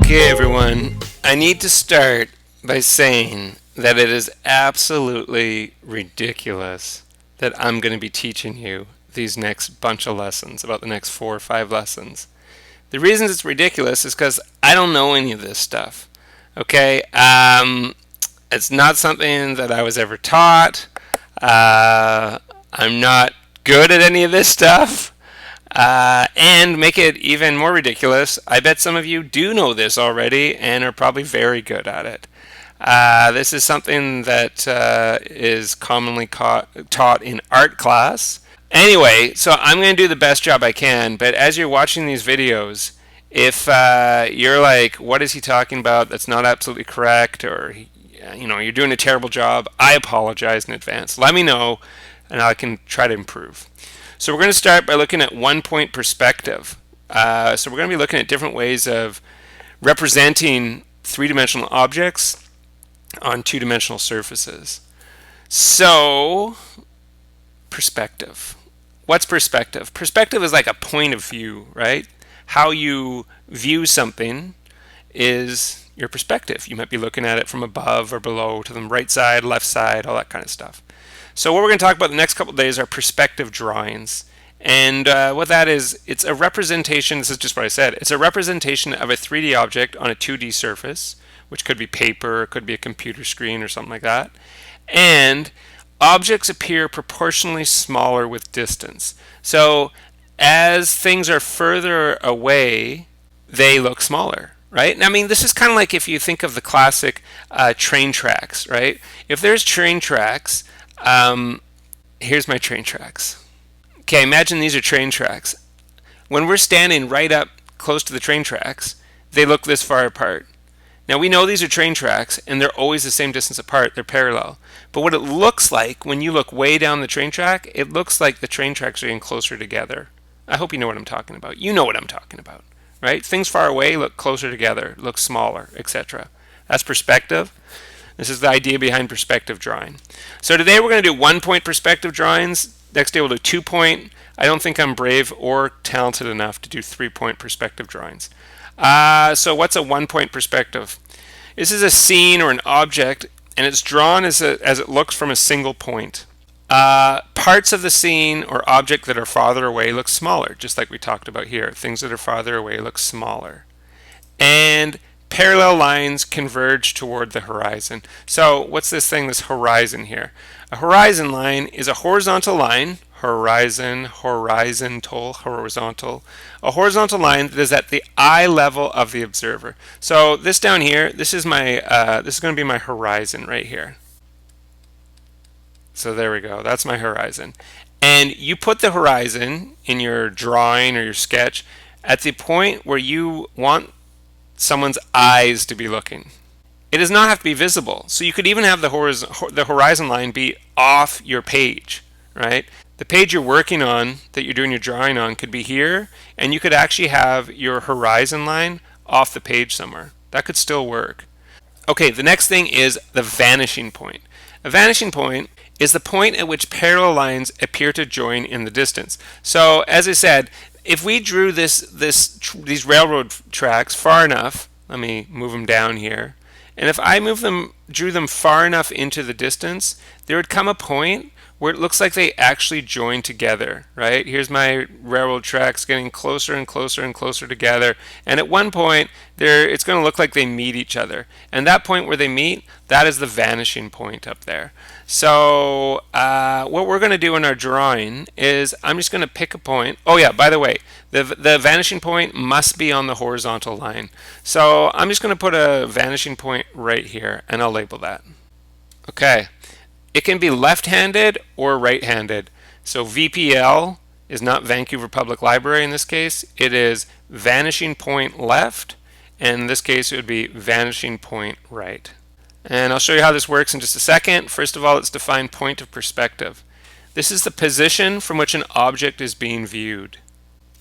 Okay, everyone, I need to start by saying that it is absolutely ridiculous that I'm going to be teaching you these next bunch of lessons, about the next 4 or 5 lessons. The reason it's ridiculous is because I don't know any of this stuff. Okay, it's not something that I was ever taught. I'm not good at any of this stuff. And make it even more ridiculous, I bet some of you do know this already and are probably very good at it. This is something that is commonly taught in art class. Anyway, so I'm going to do the best job I can, but as you're watching these videos, if you're like, what is he talking about? That's not absolutely correct, or you're doing a terrible job, I apologize in advance. Let me know, and I can try to improve. So we're going to start by looking at one-point perspective. So we're going to be looking at different ways of representing three-dimensional objects on two-dimensional surfaces. So, perspective. What's perspective? Perspective is like a point of view, right? How you view something is your perspective. You might be looking at it from above or below, to the right side, left side, all that kind of stuff. So what we're going to talk about the next couple of days are perspective drawings. And what that is, it's a representation, this is just what I said, it's a representation of a 3D object on a 2D surface, which could be paper, it could be a computer screen or something like that. And objects appear proportionally smaller with distance. So as things are further away, they look smaller, right? I mean, this is kind of like if you think of the classic train tracks, right? If there's train tracks, here's my train tracks. Okay, imagine these are train tracks. When we're standing right up close to the train tracks, they look this far apart. Now we know these are train tracks and they're always the same distance apart, they're parallel. But what it looks like when you look way down the train track, it looks like the train tracks are getting closer together. I hope you know what I'm talking about. You know what I'm talking about, right? Things far away look closer together, look smaller, etc. That's perspective. This is the idea behind perspective drawing. So today we're going to do 1-point perspective drawings. Next day we'll do 2-point. I don't think I'm brave or talented enough to do 3-point perspective drawings. So what's a 1-point perspective? This is a scene or an object, and it's drawn as it looks from a single point. Parts of the scene or object that are farther away look smaller, just like we talked about here. Things that are farther away look smaller. And parallel lines converge toward the horizon. So what's this thing, this horizon here? A horizon line is a horizontal line, horizon, horizontal, horizontal. A horizontal line that is at the eye level of the observer. So this down here, this is going to be my horizon right here. So there we go, that's my horizon. And you put the horizon in your drawing or your sketch at the point where you want someone's eyes to be looking. It does not have to be visible. So you could even have the horizon line be off your page, right? The page you're working on, that you're doing your drawing on, could be here, and you could actually have your horizon line off the page somewhere. That could still work. Okay, the next thing is the vanishing point. A vanishing point is the point at which parallel lines appear to join in the distance. So as I said, if we drew these railroad tracks far enough, let me move them down here, and if I drew them far enough into the distance, there would come a point where it looks like they actually join together, right? Here's my railroad tracks getting closer and closer and closer together, and at one point it's going to look like they meet each other, and that point where they meet, that is the vanishing point up there. So what we're going to do in our drawing is I'm just going to pick a point. Oh yeah, by the way, the vanishing point must be on the horizontal line. So I'm just going to put a vanishing point right here, and I'll label that. Okay. It can be left-handed or right-handed. So VPL is not Vancouver Public Library in this case. It is vanishing point left, and in this case it would be vanishing point right. And I'll show you how this works in just a second. First of all, let's define point of perspective. This is the position from which an object is being viewed.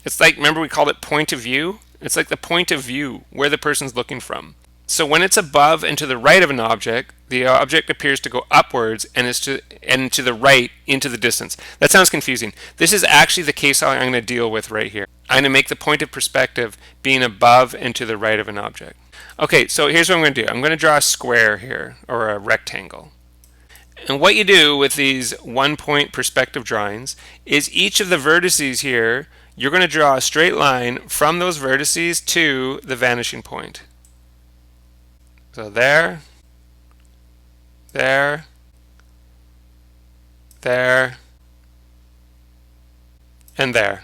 It's like, remember we called it point of view? It's like the point of view, where the person's looking from. So when it's above and to the right of an object, the object appears to go upwards and to the right into the distance. That sounds confusing. This is actually the case I'm going to deal with right here. I'm going to make the point of perspective being above and to the right of an object. Okay, so here's what I'm going to do. I'm going to draw a square here, or a rectangle. And what you do with these 1-point perspective drawings is each of the vertices here, you're going to draw a straight line from those vertices to the vanishing point. So there, there, there, and there.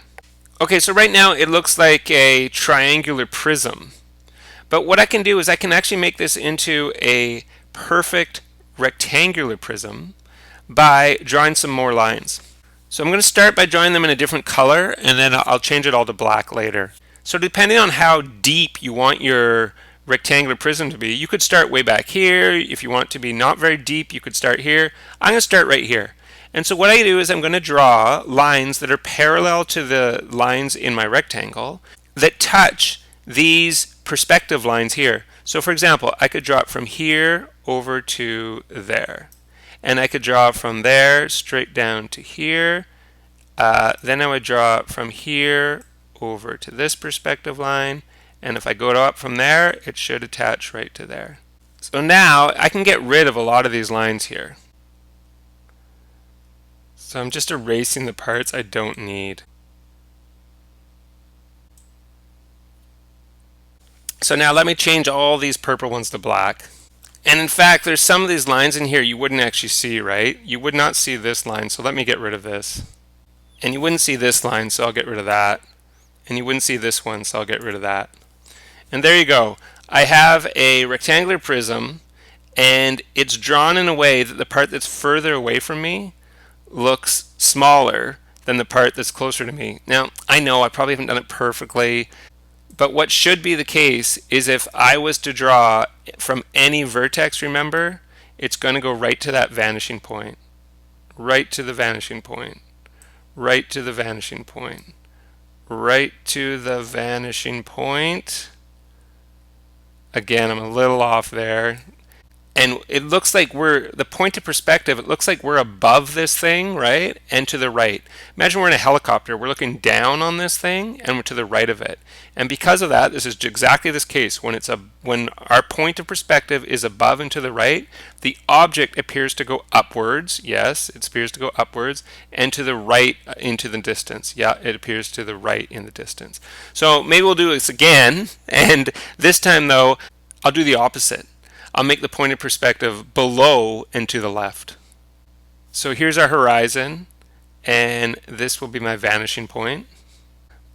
Okay, so right now it looks like a triangular prism. But what I can do is I can actually make this into a perfect rectangular prism by drawing some more lines. So I'm going to start by drawing them in a different color, and then I'll change it all to black later. So depending on how deep you want your rectangular prism to be, you could start way back here. If you want to be not very deep, you could start here. I'm going to start right here. And so what I do is I'm going to draw lines that are parallel to the lines in my rectangle that touch these perspective lines here. So for example, I could draw it from here over to there. And I could draw from there straight down to here. Then I would draw from here over to this perspective line. And if I go up from there, it should attach right to there. So now I can get rid of a lot of these lines here. So I'm just erasing the parts I don't need. So now let me change all these purple ones to black. And in fact, there's some of these lines in here you wouldn't actually see, right? You would not see this line, so let me get rid of this. And you wouldn't see this line, so I'll get rid of that. And you wouldn't see this one, so I'll get rid of that. And there you go. I have a rectangular prism, and it's drawn in a way that the part that's further away from me looks smaller than the part that's closer to me. Now, I know I probably haven't done it perfectly, but what should be the case is if I was to draw from any vertex, remember, it's going to go right to that vanishing point. Right to the vanishing point. Right to the vanishing point. Right to the vanishing point. Again, I'm a little off there. And it looks like the point of perspective, it looks like we're above this thing, right? And to the right. Imagine we're in a helicopter. We're looking down on this thing and we're to the right of it. And because of that, this is exactly this case. When our point of perspective is above and to the right, the object appears to go upwards. Yes, it appears to go upwards and to the right into the distance. Yeah, it appears to the right in the distance. So maybe we'll do this again. And this time though, I'll do the opposite. I'll make the point of perspective below and to the left. So here's our horizon, and this will be my vanishing point.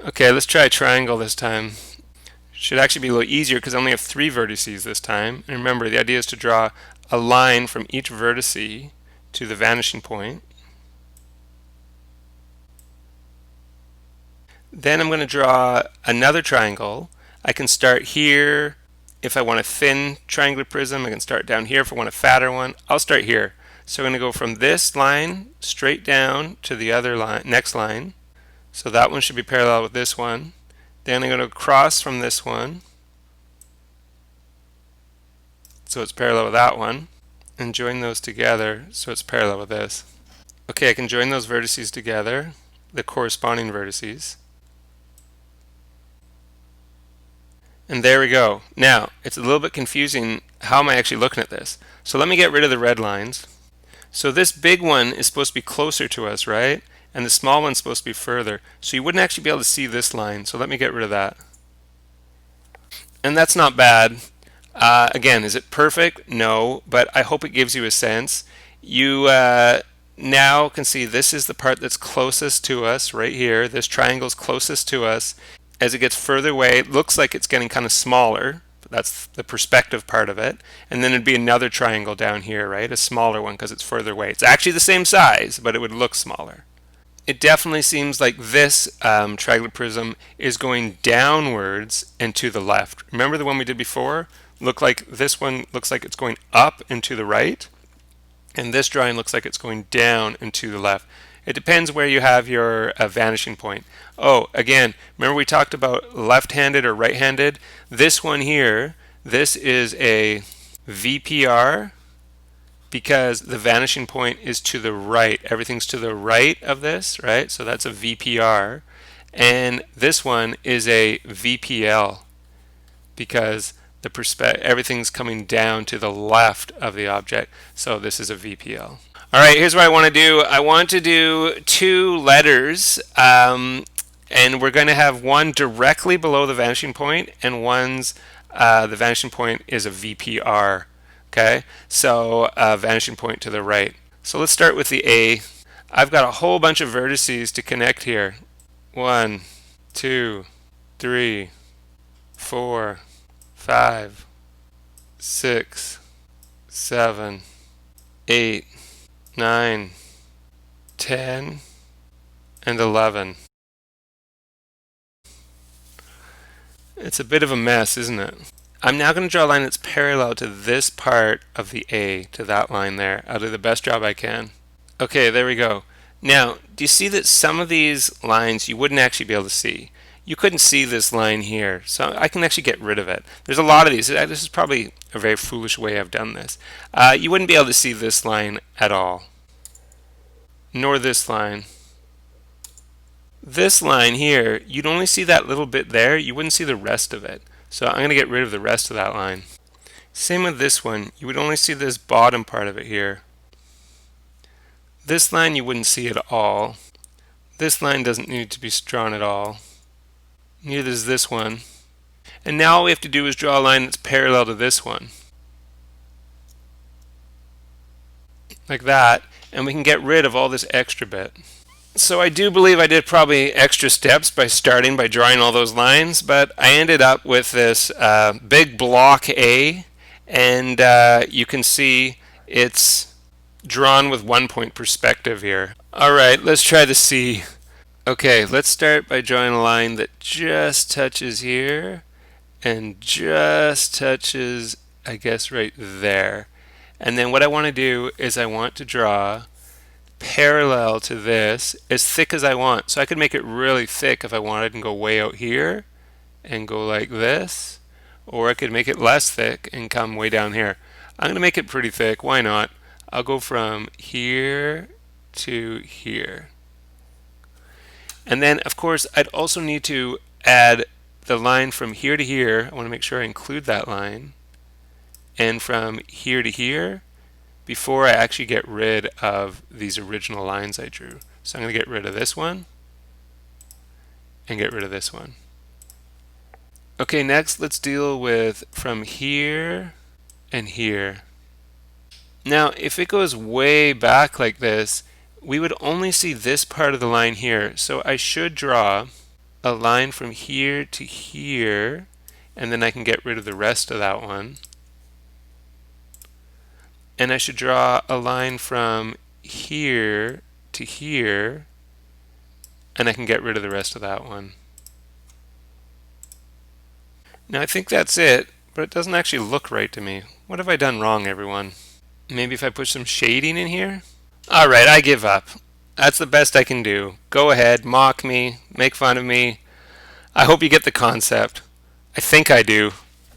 Okay, let's try a triangle this time. Should actually be a little easier because I only have 3 vertices this time. And remember, the idea is to draw a line from each vertice to the vanishing point. Then I'm going to draw another triangle. I can start here. If I want a thin triangular prism, I can start down here. If I want a fatter one, I'll start here. So I'm going to go from this line straight down to the other line, next line. So that one should be parallel with this one. Then I'm going to cross from this one. So it's parallel with that one. And join those together so it's parallel with this. Okay, I can join those vertices together, the corresponding vertices. And there we go. Now, it's a little bit confusing. How am I actually looking at this? So let me get rid of the red lines. So this big one is supposed to be closer to us, right? And the small one's supposed to be further. So you wouldn't actually be able to see this line. So let me get rid of that. And that's not bad. Again, is it perfect? No, but I hope it gives you a sense. You now can see this is the part that's closest to us right here. This triangle's closest to us. As it gets further away, it looks like it's getting kind of smaller. That's the perspective part of it. And then it'd be another triangle down here, right? A smaller one because it's further away. It's actually the same size, but it would look smaller. It definitely seems like this triangular prism is going downwards and to the left. Remember the one we did before? Looked like this one looks like it's going up and to the right. And this drawing looks like it's going down and to the left. It depends where you have your vanishing point. Oh, again, remember we talked about left-handed or right-handed? This one here, this is a VPR because the vanishing point is to the right. Everything's to the right of this, right? So that's a VPR. And this one is a VPL because everything's coming down to the left of the object. So this is a VPL. All right, here's what I want to do. I want to do two letters, and we're going to have one directly below the vanishing point, and the vanishing point is a VPR. Okay, so vanishing point to the right. So let's start with the A. I've got a whole bunch of vertices to connect here. 1, 2, 3, 4, 5, 6, 7, 8, 9, 10, and 11. It's a bit of a mess, isn't it? I'm now going to draw a line that's parallel to this part of the A, to that line there. I'll do the best job I can. Okay, there we go. Now, do you see that some of these lines you wouldn't actually be able to see? You couldn't see this line here, so I can actually get rid of it. There's a lot of these. This is probably a very foolish way I've done this. You wouldn't be able to see this line at all, nor this line. This line here, you'd only see that little bit there. You wouldn't see the rest of it. So I'm going to get rid of the rest of that line. Same with this one. You would only see this bottom part of it here. This line you wouldn't see at all. This line doesn't need to be drawn at all. Neither does this one. And now all we have to do is draw a line that's parallel to this one. Like that. And we can get rid of all this extra bit. So I do believe I did probably extra steps by starting by drawing all those lines, but I ended up with this big block A, and you can see it's drawn with 1 point perspective here. Alright, let's try the C. Okay, let's start by drawing a line that just touches here and just touches, I guess, right there. And then what I want to do is I want to draw parallel to this as thick as I want. So I could make it really thick if I wanted and go way out here and go like this, or I could make it less thick and come way down here. I'm going to make it pretty thick. Why not? I'll go from here to here. And then of course I'd also need to add the line from here to here. I want to make sure I include that line, and from here to here, before I actually get rid of these original lines I drew. So I'm going to get rid of this one and get rid of this one. Okay, next let's deal with from here and here. Now if it goes way back like this, we would only see this part of the line here. So I should draw a line from here to here, and then I can get rid of the rest of that one. And I should draw a line from here to here, and I can get rid of the rest of that one. Now I think that's it, but it doesn't actually look right to me. What have I done wrong, everyone? Maybe if I put some shading in here? Alright, I give up. That's the best I can do. Go ahead, mock me, make fun of me. I hope you get the concept. I think I do.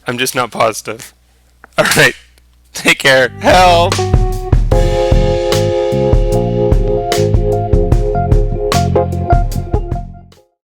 I'm just not positive. Alright. Take care. Help!